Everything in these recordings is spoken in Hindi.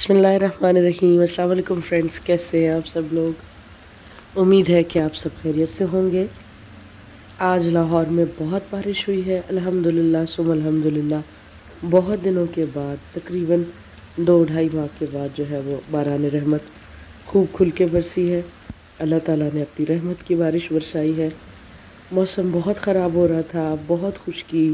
बिस्मिल्लाहिर्रहमानिर्रहीम। अस्सलाम वालेकुम फ्रेंड्स, कैसे हैं आप सब लोग। उम्मीद है कि आप सब खैरियत से होंगे। आज लाहौर में बहुत बारिश हुई है, अल्हम्दुलिल्लाह सुम अल्हम्दुलिल्लाह। बहुत दिनों के बाद, तकरीबन 2-2.5 माह के बाद जो है वो बारान रहमत खूब खुल के बरसी है। अल्लाह ताला ने अपनी रहमत की बारिश बरसाई है। मौसम बहुत ख़राब हो रहा था, बहुत खुश्की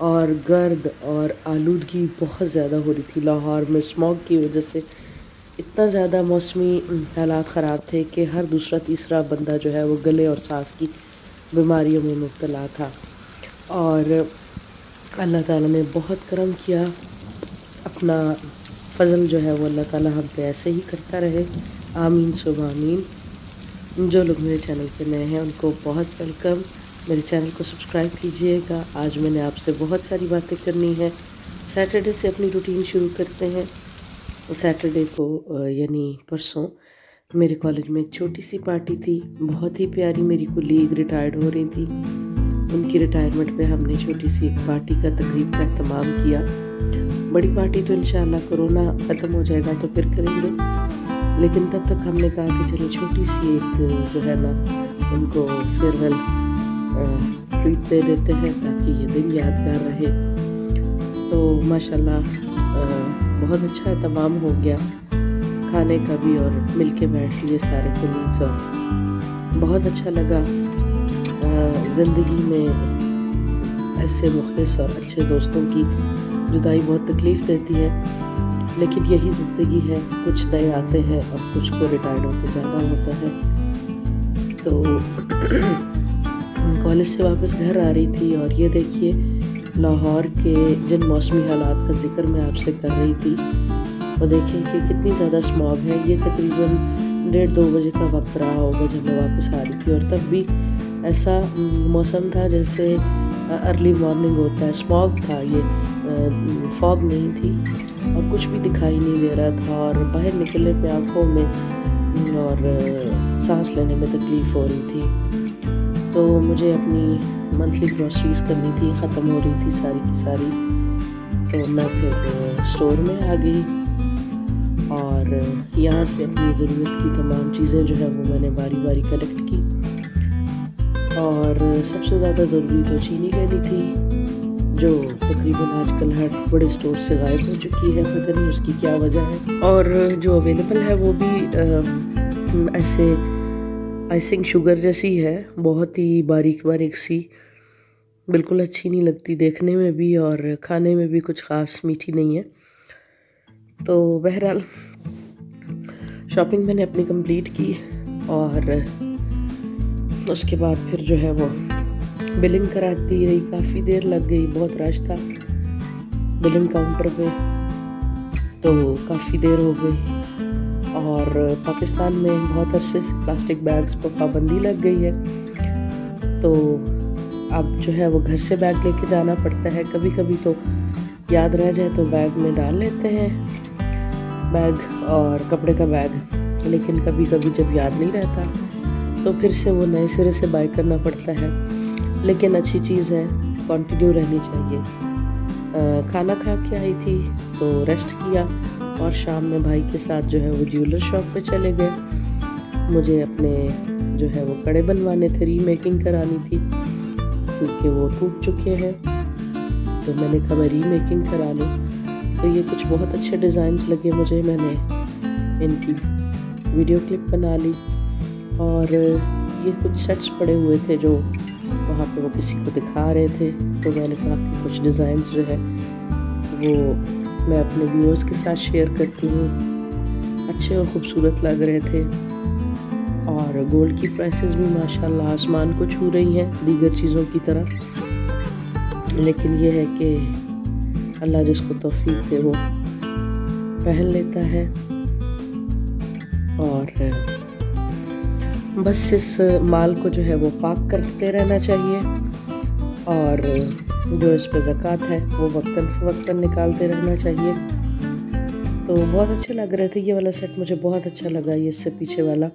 और गर्द और आलूदगी बहुत ज़्यादा हो रही थी। लाहौर में स्मॉग की वजह से इतना ज़्यादा मौसमी हालात ख़राब थे कि हर दूसरा तीसरा बंदा जो है वो गले और सांस की बीमारियों में मुब्तला था। और अल्लाह ताला ने बहुत करम किया। अपना फ़ज़ल जो है वो अल्लाह ताला हम पे ऐसे ही करता रहे, आमीन सुबह आमीन। जो लोग मेरे चैनल पे नए हैं उनको बहुत वेलकम। मेरे चैनल को सब्सक्राइब कीजिएगा। आज मैंने आपसे बहुत सारी बातें करनी है। सैटरडे से अपनी रूटीन शुरू करते हैं। सैटरडे को यानी परसों मेरे कॉलेज में एक छोटी सी पार्टी थी। बहुत ही प्यारी मेरी कुलीग रिटायर्ड हो रही थी। उनकी रिटायरमेंट पे हमने छोटी सी एक पार्टी का तकरीब का एहतमाम किया। बड़ी पार्टी तो इंशाल्लाह कोरोना ख़त्म हो जाएगा तो फिर करेंगे, लेकिन तब तक हमने कहा कि चलिए छोटी सी एक जो है ना उनको फेयरवेल ट्रीट दे देते हैं ताकि ये दिन यादगार रहे। तो माशाल्लाह बहुत अच्छा एहतमाम हो गया खाने का भी, और मिल के बैठ लिए सारे कलीग्स और बहुत अच्छा लगा। ज़िंदगी में ऐसे मुखलिस और अच्छे दोस्तों की जुदाई बहुत तकलीफ़ देती है, लेकिन यही ज़िंदगी है। कुछ नए आते हैं और कुछ को रिटायर्ड होकर जाना होता है। तो कॉलेज से वापस घर आ रही थी और ये देखिए लाहौर के जिन मौसमी हालात का ज़िक्र मैं आपसे कर रही थी वो देखिए कि कितनी ज़्यादा स्मॉग है। ये तकरीबन 1:30-2 बजे का वक्त रहा होगा जब मैं वापस आ रही थी, और तब भी ऐसा मौसम था जैसे अर्ली मॉर्निंग होता है। स्मॉग था, ये फॉग नहीं थी और कुछ भी दिखाई नहीं दे रहा था, और बाहर निकलने पे आँखों में और सांस लेने में तकलीफ़ हो रही थी। तो मुझे अपनी मंथली ग्रॉसरीज़ करनी थी, ख़त्म हो रही थी सारी की सारी। तो मैं फिर स्टोर में आ गई और यहाँ से अपनी ज़रूरत की तमाम चीज़ें जो है वो मैंने बारी बारी कलेक्ट की। और सबसे ज़्यादा ज़रूरी तो चीनी लेनी थी, जो तकरीबन आजकल हर बड़े स्टोर से गायब हो चुकी है। पता नहीं उसकी क्या वजह है। और जो अवेलेबल है वो भी ऐसे आइसिंग शुगर जैसी है, बहुत ही बारीक बारीक सी, बिल्कुल अच्छी नहीं लगती देखने में भी और खाने में भी कुछ ख़ास मीठी नहीं है। तो बहरहाल शॉपिंग मैंने अपनी कंप्लीट की और उसके बाद फिर जो है वो बिलिंग कराती रही। काफ़ी देर लग गई, बहुत रश था बिलिंग काउंटर पे, तो काफ़ी देर हो गई। और पाकिस्तान में बहुत अरसे से प्लास्टिक बैग्स पर पाबंदी लग गई है, तो अब जो है वो घर से बैग लेके जाना पड़ता है। कभी कभी तो याद रह जाए तो बैग में डाल लेते हैं बैग और कपड़े का बैग, लेकिन कभी कभी जब याद नहीं रहता तो फिर से वो नए सिरे से बाय करना पड़ता है। लेकिन अच्छी चीज़ है, कंटिन्यू रहनी चाहिए। खाना खा के आई थी तो रेस्ट किया और शाम में भाई के साथ जो है वो ज्वेलर शॉप पे चले गए। मुझे अपने जो है वो कड़े बनवाने थे, रीमेकिंग करानी थी क्योंकि वो टूट चुके हैं, तो मैंने कहा मैं रीमेकिंग करा लूँ। तो ये कुछ बहुत अच्छे डिज़ाइंस लगे मुझे, मैंने इनकी वीडियो क्लिप बना ली। और ये कुछ सेट्स पड़े हुए थे जो वहाँ पे वो किसी को दिखा रहे थे, तो मैंने कहा कि कुछ डिज़ाइंस जो है वो मैं अपने व्यूअर्स के साथ शेयर करती हूँ। अच्छे और ख़ूबसूरत लग रहे थे और गोल्ड की प्राइसेस भी माशाल्लाह आसमान को छू रही हैं दीगर चीज़ों की तरह। लेकिन ये है कि अल्लाह जिसको तौफीक दे वो पहन लेता है। और बस इस माल को जो है वो पाक करते रहना चाहिए और जो इस पे ज़कात है वो वक्तन फ़वक्तन निकालते रहना चाहिए। तो बहुत अच्छे लग रहे थे। ये वाला सेट मुझे बहुत अच्छा लगा, ये इससे पीछे वाला,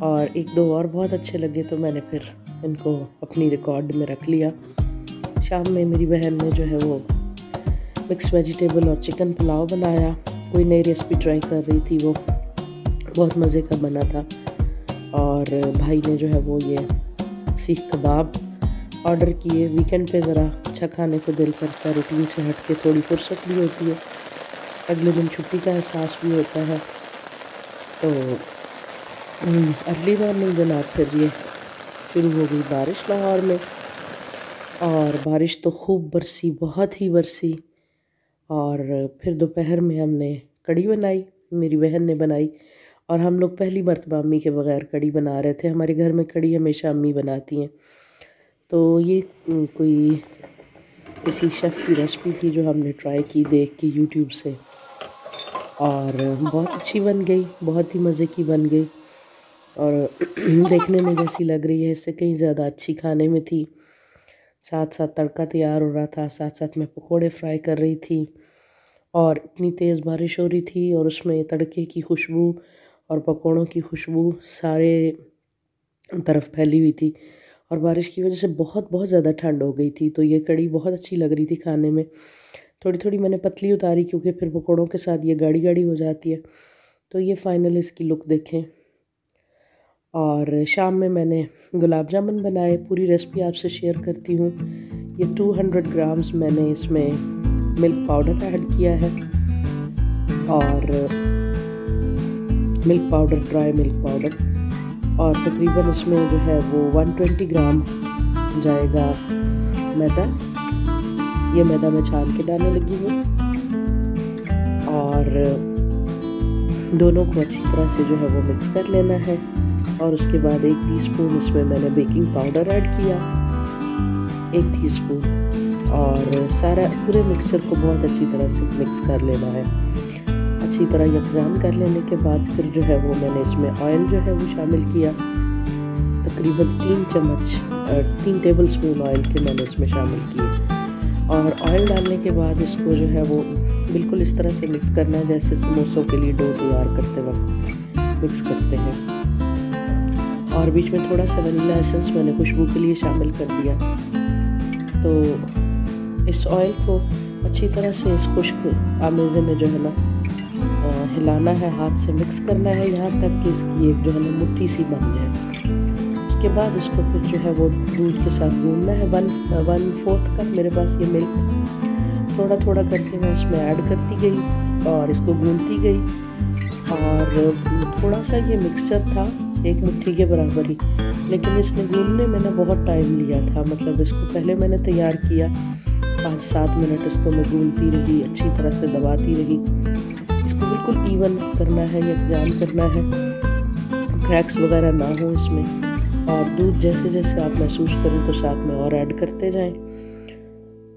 और 1-2 और बहुत अच्छे लगे, तो मैंने फिर इनको अपनी रिकॉर्ड में रख लिया। शाम में मेरी बहन ने जो है वो मिक्स वेजिटेबल और चिकन पुलाव बनाया कोई नई रेसिपी ट्राई कर रही थी, वो बहुत मज़े का बना था। और भाई ने जो है वो ये सीख कबाब ऑर्डर किए। वीकेंड पे ज़रा अच्छा खाने को दिल करता है, रूटीन से हट के थोड़ी फुर्सत भी होती है, अगले दिन छुट्टी का एहसास भी होता है। तो अर्ली मॉर्निंग जनाब फिर ये शुरू हो गई बारिश लाहौर में, और बारिश तो खूब बरसी, बहुत ही बरसी। और फिर दोपहर में हमने कढ़ी बनाई, मेरी बहन ने बनाई, और हम लोग पहली मर्तबा अम्मी के बग़ैर कढ़ी बना रहे थे। हमारे घर में कढ़ी हमेशा अम्मी बनाती हैं, तो ये कोई किसी शेफ़ की रेसिपी थी जो हमने ट्राई की देख के यूट्यूब से, और बहुत अच्छी बन गई, बहुत ही मज़े की बन गई। और देखने में जैसी लग रही है इससे कहीं ज़्यादा अच्छी खाने में थी। साथ साथ तड़का तैयार हो रहा था, साथ साथ मैं पकोड़े फ्राई कर रही थी, और इतनी तेज़ बारिश हो रही थी और उसमें तड़के की खुशबू और पकोड़ों की खुशबू सारे तरफ फैली हुई थी। और बारिश की वजह से बहुत बहुत ज़्यादा ठंड हो गई थी, तो ये कढ़ी बहुत अच्छी लग रही थी खाने में। थोड़ी थोड़ी मैंने पतली उतारी क्योंकि फिर पकोड़ों के साथ ये गाढ़ी गाढ़ी हो जाती है। तो ये फाइनल इसकी लुक देखें। और शाम में मैंने गुलाब जामुन बनाए, पूरी रेसिपी आपसे शेयर करती हूँ। ये 200 ग्राम्स मैंने इसमें मिल्क पाउडर ऐड किया है, और milk powder, dry milk powder, और तकरीबन इसमें जो है वो 120 ग्राम जाएगा मैदा। ये मैदा मैं छान के डालने लगी हूँ, और दोनों को अच्छी तरह से जो है वो मिक्स कर लेना है। और उसके बाद 1 टीस्पून इसमें मैंने बेकिंग पाउडर ऐड किया, 1 टीस्पून, और सारा पूरे मिक्सचर को बहुत अच्छी तरह से मिक्स कर लेना है। अच्छी तरह यकजान कर लेने के बाद फिर जो है वो मैंने इसमें ऑयल जो है वो शामिल किया, तकरीबन 3 टेबल स्पून ऑयल के मैंने इसमें शामिल किए। और ऑयल डालने के बाद इसको जो है वो बिल्कुल इस तरह से मिक्स करना है जैसे समोसों के लिए डो तैयार करते वक्त मिक्स करते हैं। और बीच में थोड़ा सा वनीला एसेंस मैंने खुशबू के लिए शामिल कर दिया। तो इस ऑयल को अच्छी तरह से इस खुश्क आमेज़े में जो है ना हिलाना है, हाथ से मिक्स करना है यहाँ तक कि इसकी एक जो है ना मुट्ठी सी बन जाए। उसके बाद इसको फिर जो है वो दूध के साथ गूंदना है। 1/4 कप मेरे पास ये मिल्क थोड़ा थोड़ा करके मैं इसमें ऐड करती गई और इसको गूंदती गई। और थोड़ा सा ये मिक्सचर था, 1 मुट्ठी के बराबर ही, लेकिन इसने गूंदने में ना बहुत टाइम लिया था। मतलब इसको पहले मैंने तैयार किया, 5-7 मिनट इसको मैं गूंदती रही, अच्छी तरह से दबाती रही। इसको बिल्कुल इवन करना है, यकजान करना है, क्रैक्स वगैरह ना हो इसमें। और दूध जैसे जैसे आप महसूस करें तो साथ में और ऐड करते जाएं।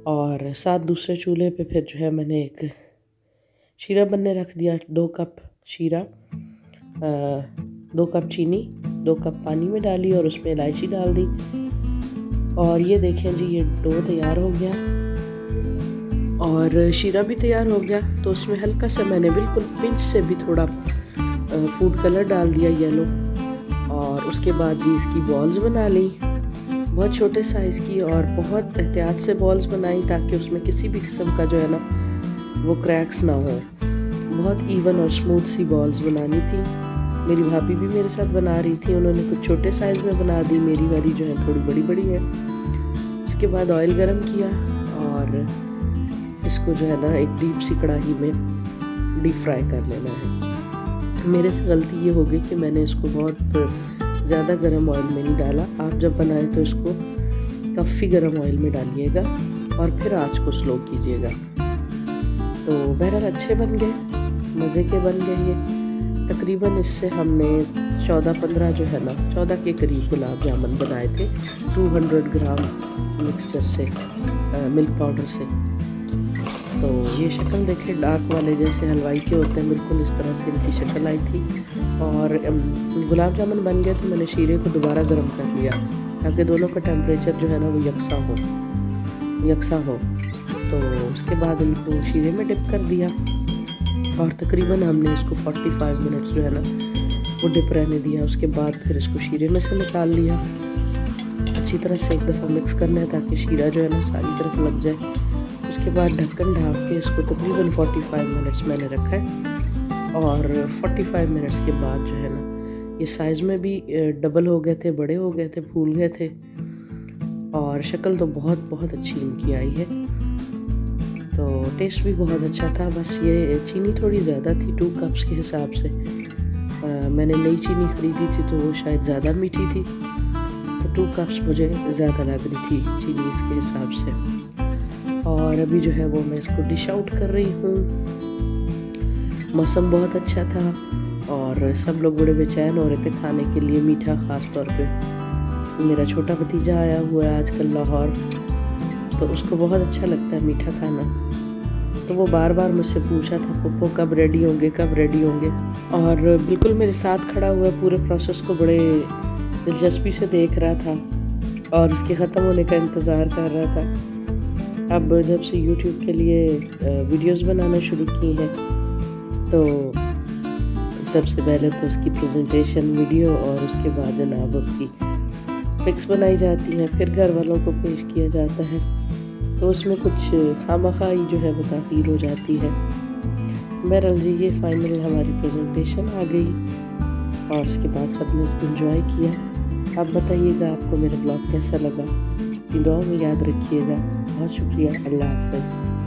और साथ दूसरे चूल्हे पे फिर जो है मैंने एक शीरा बनने रख दिया, 2 कप शीरा, 2 कप चीनी, 2 कप पानी में डाली और उसमें इलायची डाल दी। और ये देखें जी, ये डो तैयार हो गया और शीरा भी तैयार हो गया। तो उसमें हल्का सा मैंने बिल्कुल पिंच से भी थोड़ा फूड कलर डाल दिया, येलो। और उसके बाद जी इसकी बॉल्स बना ली, बहुत छोटे साइज़ की, और बहुत एहतियात से बॉल्स बनाई ताकि उसमें किसी भी किस्म का जो है ना वो क्रैक्स ना हो। बहुत इवन और स्मूथ सी बॉल्स बनानी थी। मेरी भाभी भी मेरे साथ बना रही थी, उन्होंने कुछ छोटे साइज़ में बना दी, मेरी वाली जो है थोड़ी बड़ी बड़ी है। उसके बाद ऑयल गरम किया और इसको जो है ना एक डीप सी कढ़ाई में डीप फ्राई कर लेना है। मेरे से गलती ये हो गई कि मैंने इसको बहुत ज़्यादा गर्म ऑयल में नहीं डाला। आप जब बनाएं तो इसको काफ़ी गर्म ऑयल में डालिएगा और फिर आँच को स्लो कीजिएगा। तो बहरहाल अच्छे बन गए, मज़े के बन गए ये। तकरीबन इससे हमने 14-15 जो है ना 14 के करीब गुलाब जामुन बनाए थे, 200 ग्राम मिक्सचर से, मिल्क पाउडर से। तो ये शक्ल देखें, डार्क वाले जैसे हलवाई के होते हैं, बिल्कुल इस तरह से इनकी शक्ल आई थी। और गुलाब जामुन बन गया तो मैंने शीरे को दोबारा गर्म कर लिया ताकि दोनों का टेम्परेचर जो है ना वो यकसा हो। तो उसके बाद इनको शीरे में डिप कर दिया और तकरीबन हमने इसको 45 मिनट्स जो है ना वो डिप रहने दिया। उसके बाद फिर इसको शीरे में से निकाल लिया। अच्छी तरह से एक दफ़ा मिक्स करना है ताकि शीरा जो है ना सारी तरफ लग जाए। उसके बाद ढक्कन ढाँप के इसको तकरीबन 45 मिनट्स मैंने रखा है। और 45 मिनट्स के बाद जो है ना ये साइज़ में भी डबल हो गए थे, बड़े हो गए थे, फूल गए थे और शक्ल तो बहुत अच्छी इनकी आई है। तो टेस्ट भी बहुत अच्छा था। बस ये चीनी थोड़ी ज़्यादा थी 2 कप्स के हिसाब से। मैंने नई चीनी ख़रीदी थी तो वो शायद ज़्यादा मीठी थी, तो 2 कप्स मुझे ज़्यादा लग रही थी चीनी इसके हिसाब से। और अभी जो है वो मैं इसको डिश आउट कर रही हूँ। मौसम बहुत अच्छा था और सब लोग बड़े बेचैन हो रहे थे खाने के लिए मीठा। ख़ास तौर पे मेरा छोटा भतीजा आया हुआ है आजकल लाहौर, तो उसको बहुत अच्छा लगता है मीठा खाना। तो वो बार बार मुझसे पूछा था पप्पो कब रेडी होंगे, कब रेडी होंगे। और बिल्कुल मेरे साथ खड़ा हुआ पूरे प्रोसेस को बड़े दिलचस्पी से देख रहा था और उसके ख़त्म होने का इंतज़ार कर रहा था। अब जब से YouTube के लिए वीडियोस बनाना शुरू की हैं तो सबसे पहले तो उसकी प्रेजेंटेशन वीडियो और उसके बाद जनाब उसकी पिक्स बनाई जाती हैं, फिर घर वालों को पेश किया जाता है। तो उसमें कुछ खामखाई जो है वो ताख़ीर हो जाती है। बहरहाल जी ये फाइनल हमारी प्रेजेंटेशन आ गई और उसके बाद सबने इसको एंजॉय किया। आप बताइएगा आपको मेरा ब्लॉग कैसा लगा, दुआ में याद रखिएगा। बहुत शुक्रिया। अल्लाह हाफ़िज़।